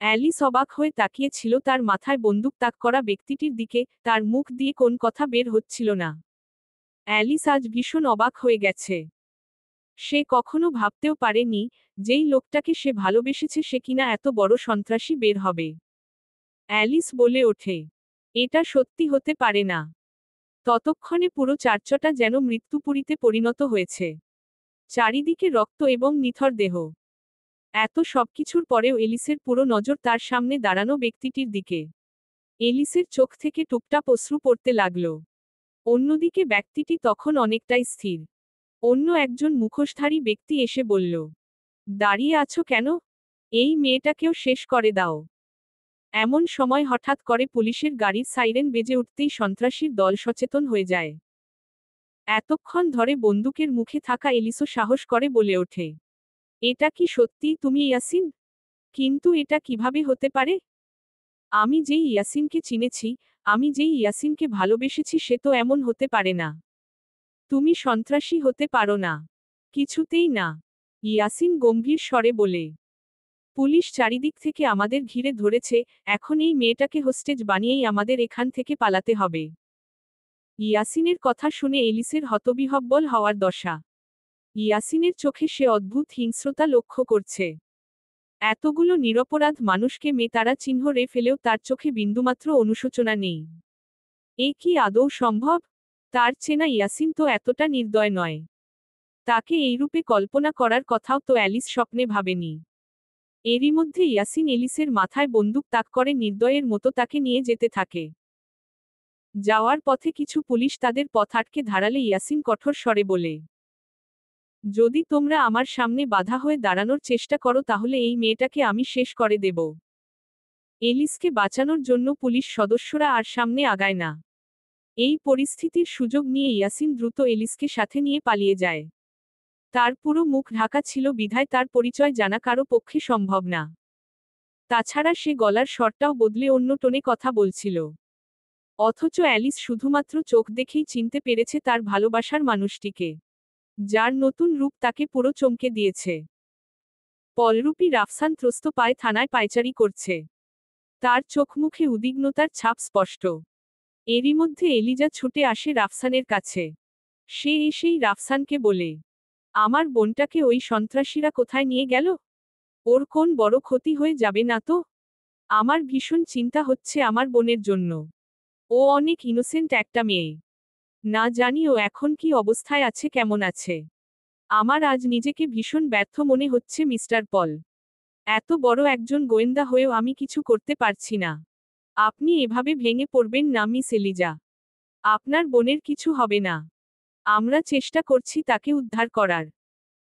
Alice অবাক হয়ে তাকিয়েছিল তার মাথায় বন্দুক তাক করা ব্যক্তিটির দিকে, তার মুখ দিয়ে কোন কথা বের হচ্ছিল না। অ্যালিস আজ ভীষণ অবাক হয়ে গেছে। সে কখনো ভাবতেও পারেনি, যেই লোকটাকে সে ভালোবেসেছে সে কিনা এত বড় সন্ত্রাসী বের হবে। অ্যালিস বলে ওঠে, এটা সত্যি হতে পারে না। ততক্ষণে পুরো চারচটা যেন মৃত্যুপুরীতে পরিণত হয়েছে। চারিদিকে রক্ত এবং নিথর দেহ। এত সবকিছুর পরেও এলিসের পুরো নজর তার সামনে দাঁড়ানো ব্যক্তিটির দিকে। এলিসের চোখ থেকে টুপটাপ অশ্রু পড়তে লাগল। অন্যদিকে ব্যক্তিটি তখন অনেকটাই স্থির। অন্য একজন মুখোশধারী ব্যক্তি এসে বলল, দাঁড়িয়ে আছো কেন? এই মেয়েটাকেও শেষ করে দাও। এমন সময় হঠাৎ করে পুলিশের গাড়ির সাইরেন বেজে উঠতেই সন্ত্রাসীর দল সচেতন হয়ে যায়। এতক্ষণ ধরে বন্দুকের মুখে থাকা এলিসও সাহস করে বলে ওঠে, এটা কি সত্যিই তুমি ইয়াসিন? কিন্তু এটা কিভাবে হতে পারে? আমি যেই ইয়াসিনকে চিনেছি, আমি যেই ইয়াসিনকে ভালোবেসেছি সে তো এমন হতে পারে না। তুমি সন্ত্রাসী হতে পারো না। কিছুতেই না। ইয়াসিন গম্ভীর স্বরে বলে। পুলিশ চারিদিক থেকে আমাদের ঘিরে ধরেছে, এখন এই মেয়েটাকে হোস্টেজ বানিয়েই আমাদের এখান থেকে পালাতে হবে। ইয়াসিনের কথা শুনে এলিসের হতবিহ্বল হওয়ার দশা। ইয়াসিনের চোখে সে অদ্ভুত হিংস্রতা লক্ষ্য করছে। এতগুলো নিরপরাধ মানুষকে তারা চিহ্ন রে ফেলেও তার চোখে বিন্দুমাত্র অনুশোচনা নেই। এ কি আদৌ সম্ভব? তার চেনা ইয়াসিন তো এতটা নির্দয় নয়। তাকে এইরূপে কল্পনা করার কথাও তো অ্যালিস স্বপ্নে ভাবেনি। এরই মধ্যে ইয়াসিন এলিসের মাথায় বন্দুক তাক করে নির্দয়ের মতো তাকে নিয়ে যেতে থাকে। যাওয়ার পথে কিছু পুলিশ তাদের পথ আটকে ধারালে ইয়াসিন কঠোর স্বরে বলে, যদি তোমরা আমার সামনে বাধা হয়ে দাঁড়ানোর চেষ্টা করো তাহলে এই মেয়েটাকে আমি শেষ করে দেব। এলিসকে বাঁচানোর জন্য পুলিশ সদস্যরা আর সামনে আগায় না। এই পরিস্থিতির সুযোগ নিয়ে ইয়াসিন দ্রুত এলিসকে সাথে নিয়ে পালিয়ে যায়। তার পুরো মুখ ঢাকা ছিল বিধায় তার পরিচয় জানা কারো পক্ষে সম্ভব না। তাছাড়া সে গলার স্বরটাও বদলে অন্য টোনে কথা বলছিল। অথচ অ্যালিস শুধুমাত্র চোখ দেখেই চিনতে পেরেছে তার ভালোবাসার মানুষটিকে, যার নতুন রূপ তাকে পুরো চমকে দিয়েছে। পলরূপী রাফসান ত্রস্ত পায়ে থানায় পায়চারি করছে। তার চোখমুখে উদ্বিগ্নতার ছাপ স্পষ্ট। এরই মধ্যে এলিজা ছুটে আসে রাফসানের কাছে। সে এসেই রাফসানকে বলে, আমার বোনটাকে ওই সন্ত্রাসীরা কোথায় নিয়ে গেল? ওর কোন বড় ক্ষতি হয়ে যাবে না তো? আমার ভীষণ চিন্তা হচ্ছে আমার বোনের জন্য। ও অনেক ইনোসেন্ট একটা মেয়ে। না জানি ও এখন কি অবস্থায় আছে, কেমন আছে। আমার আজ নিজেকে ভীষণ ব্যর্থ মনে হচ্ছে মিস্টার পল। এত বড় একজন গোয়েন্দা হয়েও আমি কিছু করতে পারছি না। আপনি এভাবে ভেঙে পড়বেন না মিস এলিজা। আপনার বোনের কিছু হবে না। আমরা চেষ্টা করছি তাকে উদ্ধার করার।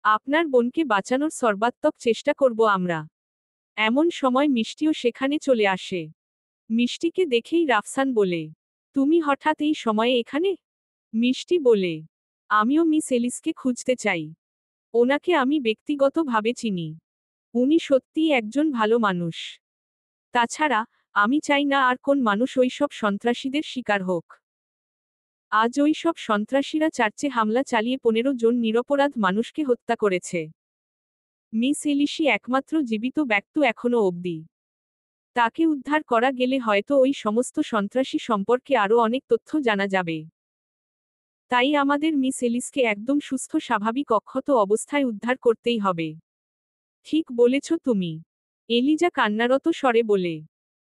আপনার বোনকে বাঁচানোর সর্বাত্মক চেষ্টা করব আমরা। এমন সময় মিষ্টিও সেখানে চলে আসে। মিষ্টিকে দেখেই রাফসান বলে, তুমি হঠাৎ এই সময়ে এখানে? মিষ্টি বলে, আমিও মিস এলিসকে খুঁজতে চাই। ওনাকে আমি ব্যক্তিগতভাবে চিনি। উনি সত্যিই একজন ভালো মানুষ। তাছাড়া, আমি চাই না আর কোন মানুষ ওইসব সন্ত্রাসীদের শিকার হোক। আজ ওইসব সন্ত্রাসীরা চার্চে হামলা চালিয়ে 15 জন নিরপরাধ মানুষকে হত্যা করেছে। মিস এলিসি একমাত্র জীবিত ব্যক্তি এখনো অবধি। তাকে উদ্ধার করা গেলে হয়তো ওই সমস্ত সন্ত্রাসী সম্পর্কে আরও অনেক তথ্য জানা যাবে। তাই আমাদের মিস এলিসকে একদম সুস্থ স্বাভাবিক অক্ষত অবস্থায় উদ্ধার করতেই হবে। ঠিক বলেছ তুমি। এলিজা কান্নারত স্বরে বলে,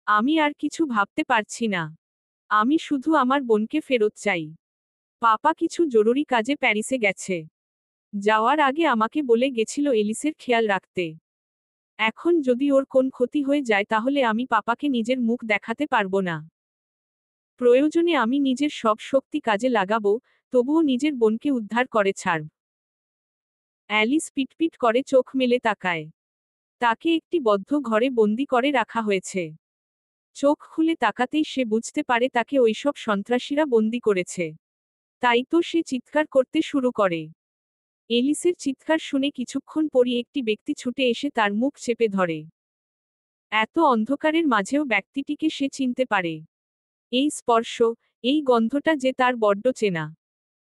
আমি আর কিছু ভাবতে পারছি না। আমি শুধু আমার বোনকে ফেরত চাই। পাপা কিছু জরুরি কাজে প্যারিসে গেছে। যাওয়ার আগে আমাকে বলে গেছিল এলিসের খেয়াল রাখতে। এখন যদি ওর কোন ক্ষতি হয়ে যায় তাহলে আমি পাপাকে নিজের মুখ দেখাতে পারবো না। প্রয়োজনে আমি নিজের সব শক্তি কাজে লাগাবো, তবুও নিজের বোনকে উদ্ধার করে ছাড়ব। অ্যালিস পিটপিট করে চোখ মেলে তাকায়। তাকে একটি বদ্ধ ঘরে বন্দি করে রাখা হয়েছে। চোখ খুলে তাকাতেই সে বুঝতে পারে তাকে ওইসব সন্ত্রাসীরা বন্দি করেছে। তাই তো সে চিৎকার করতে শুরু করে। এলিসের চিৎকার শুনে কিছুক্ষণ পরই একটি ব্যক্তি ছুটে এসে তার মুখ চেপে ধরে। এত অন্ধকারের মাঝেও ব্যক্তিটিকে সে চিনতে পারে। এই স্পর্শ, এই গন্ধটা যে তার বড্ড চেনা।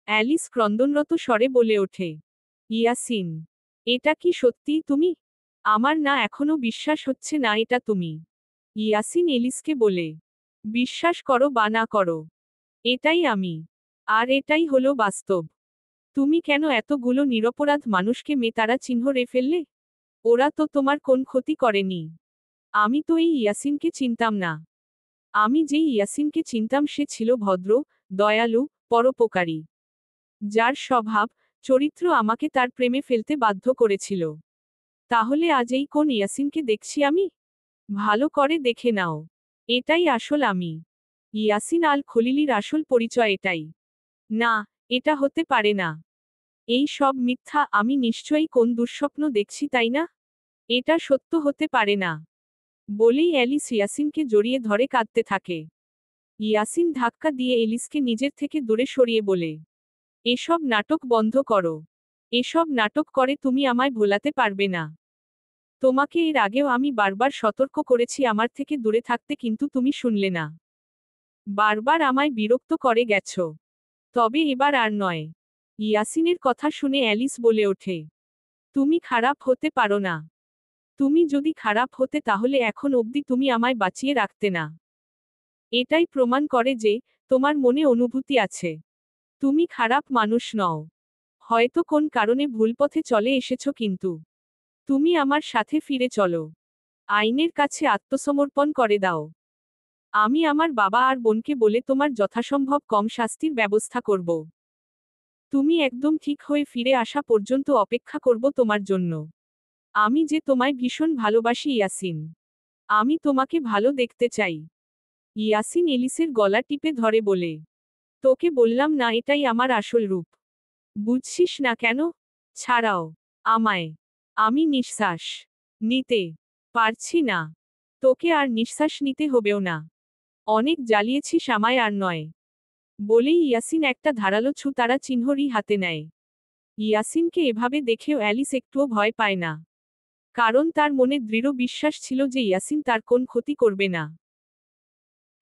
অ্যালিস ক্রন্দনরত স্বরে বলে ওঠে, ইয়াসিন, এটা কি সত্যিই তুমি? আমার না এখনো বিশ্বাস হচ্ছে না এটা তুমি। ইয়াসিন এলিসকে বলে। বিশ্বাস করো বা না করো, এটাই আমি। আর এটাই হলো বাস্তব। তুমি কেন এতগুলো নিরপরাধ মানুষকে তারা চিহ্ন রে ফেললে? ওরা তো তোমার কোন ক্ষতি করেনি। আমি তো এই ইয়াসিনকে চিনতাম না। আমি যেই ইয়াসিনকে চিনতাম সে ছিল ভদ্র, দয়ালু, পরোপকারী। যার স্বভাব, চরিত্র আমাকে তার প্রেমে ফেলতে বাধ্য করেছিল। তাহলে আজ এই কোন ইয়াসিনকে দেখছি আমি? ভালো করে দেখে নাও। এটাই আসল আমি। ইয়াসিন আল খলিলির আসল পরিচয় এটাই। না, এটা হতে পারে না। এই সব মিথ্যা, আমি নিশ্চয়ই কোন দুঃস্বপ্ন দেখছি তাই না? এটা সত্য হতে পারে না। বলেই অ্যালিস ইয়াসিনকে জড়িয়ে ধরে কাঁদতে থাকে। ইয়াসিন ধাক্কা দিয়ে এলিসকে নিজের থেকে দূরে সরিয়ে বলে, এসব নাটক বন্ধ করো। এসব নাটক করে তুমি আমায় ভোলাতে পারবে না। তোমাকে এর আগেও আমি বারবার সতর্ক করেছি আমার থেকে দূরে থাকতে, কিন্তু তুমি শুনলে না। বারবার আমায় বিরক্ত করে গেছো। তবে এবার আর নয়। ইয়াসিনের কথা শুনে অ্যালিস বলে ওঠে, তুমি খারাপ হতে পারো না। তুমি যদি খারাপ হতে তাহলে এখন অবধি তুমি আমায় বাঁচিয়ে রাখতে না। এটাই প্রমাণ করে যে তোমার মনে অনুভূতি আছে। তুমি খারাপ মানুষ নও। হয়তো কোন কারণে ভুল পথে চলে এসেছো, কিন্তু তুমি আমার সাথে ফিরে চলো। আইনের কাছে আত্মসমর্পণ করে দাও। আমি আমার বাবা আর বোনকে বলে তোমার যথাসম্ভব কম শাস্তির ব্যবস্থা করব। তুমি একদম ঠিক হয়ে ফিরে আসা পর্যন্ত অপেক্ষা করব তোমার জন্য। আমি যে তোমায় ভীষণ ভালোবাসি ইয়াসিন। আমি তোমাকে ভালো দেখতে চাই। ইয়াসিন এলিসের গলা টিপে ধরে বলে, তোকে বললাম না এটাই আমার আসল রূপ। বুঝছিস না কেন? ছাড়াও আমায়। আমি নিঃশ্বাস নিতে পারছি না। তোকে আর নিঃশ্বাস নিতে হবেও না। অনেক জ্বালিয়েছিস আমায়, আর নয়। বলেই ইয়াসিন একটা ধারালো তারা চিহ্নরই হাতে নেয়। ইয়াসিনকে এভাবে দেখেও অ্যালিস একটুও ভয় পায় না। কারণ তার মনে দৃঢ় বিশ্বাস ছিল যে ইয়াসিন তার কোন ক্ষতি করবে না।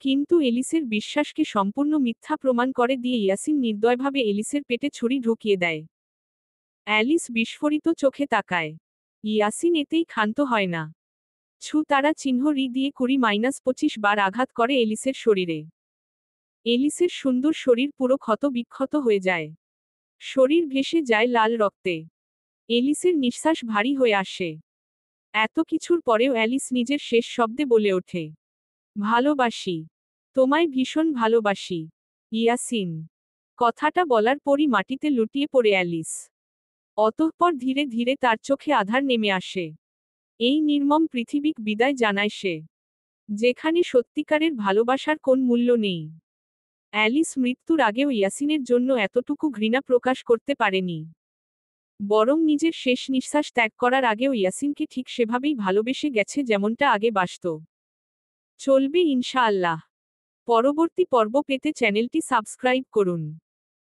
কিন্তু এলিসের বিশ্বাসকে সম্পূর্ণ মিথ্যা প্রমাণ করে দিয়ে ইয়াসিন নির্দয়ভাবে এলিসের পেটে ছুরি ঢুকিয়ে দেয়। অ্যালিস বিস্ফোরিত চোখে তাকায়। ইয়াসিন এতেই ক্ষান্ত হয় না। তারা চিহ্ন দিয়ে 20-25 বার আঘাত করে এলিসের শরীরে। এলিসের সুন্দর শরীর পুরো ক্ষত বিক্ষত হয়ে যায়। শরীর ভেসে যায় লাল রক্তে। এলিসের নিঃশ্বাস ভারী হয়ে আসে। এত কিছুর পরেও অ্যালিস নিজের শেষ শব্দে বলে ওঠে, ভালোবাসি। তোমায় ভীষণ ভালোবাসি ইয়াসিন। কথাটা বলার পরই মাটিতে লুটিয়ে পড়ে অ্যালিস। অতঃপর ধীরে ধীরে তার চোখে আধার নেমে আসে। এই নির্মম পৃথিবীক বিদায় জানায় সে, যেখানে সত্যিকারের ভালোবাসার কোন মূল্য নেই। অ্যালিস মৃত্যুর আগেও ইয়াসিনের জন্য এতটুকু ঘৃণা প্রকাশ করতে পারেনি। বরং নিজের শেষ নিঃশ্বাস ত্যাগ করার আগেও ইয়াসিনকে ঠিক সেভাবেই ভালোবেসে গেছে যেমনটা আগে বাসত। চলবে ইনশাআল্লাহ। পরবর্তী পর্ব পেতে চ্যানেলটি সাবস্ক্রাইব করুন।